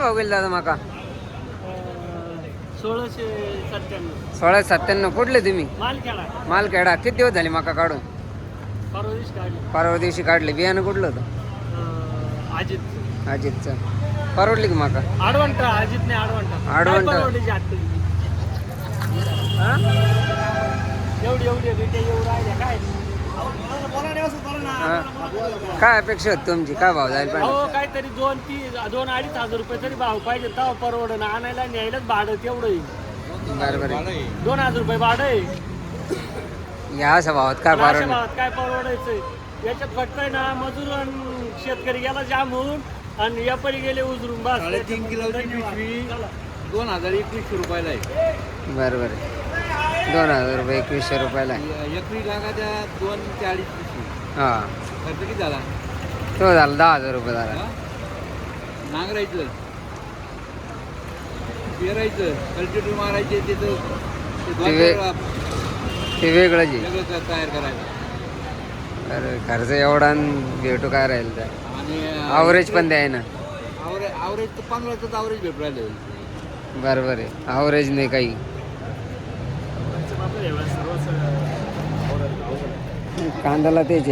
भाव गेले दादा माका? 1697. 1697. कुठले तुम्ही? मालखेडा. मालखेडा. किती दिवस झाले माका काढून? परवा दिवशी काढली. परवा दिवशी काढले. बियाणं कुठलं होतं? अजित. अजितचं. परवडली की माका? आडवंटा. अजित नाही आडवंटा. आडवंटा. एवढी रेट एवढं आहे काय? काय अपेक्षा होती तुमची? काय भाव जायला पाहिजे? हो काहीतरी 2-2-2.5 रुपये तरी भाव पाहिजे तेव्हा परवडणं. आणायला न्यायलाच भाडं तेवढं येईल. बरोबर. 2,000 रुपये भाडं आहे. या अशा भावात काय अशा परवडलं? भावात काय परवडायचंय? याच्यात फक्त आहे ना मजूर आणि शेतकरी गेला जाम होऊन आणि व्यापारी गेले उजरून. बस 3.5 किलोची पिशवी 2021 रुपयाला आहे. बरोबर. 2000 रुपये 2100 रुपयाला आहे. एकरी लागाच्या 240 पिशवी. हा. खर्च किती झाला? तो झाला 10,000 रुपये झाला. नांगरायचं, पेरायचं, कल्टिवेटर मारायचे, त्याचं ते वेगळंच आहे. वेगळं तयार करायचं. अरे खर्च एवढा आणि भेटू काय राहील तर. आणि ॲव्हरेज पण द्याय ना. ॲव्हरेज तर 15च ॲव्हरेज भेटू राहिलं. बरोबर आहे. ॲव्हरेज नाही काही. कांद्याला तेच आहे.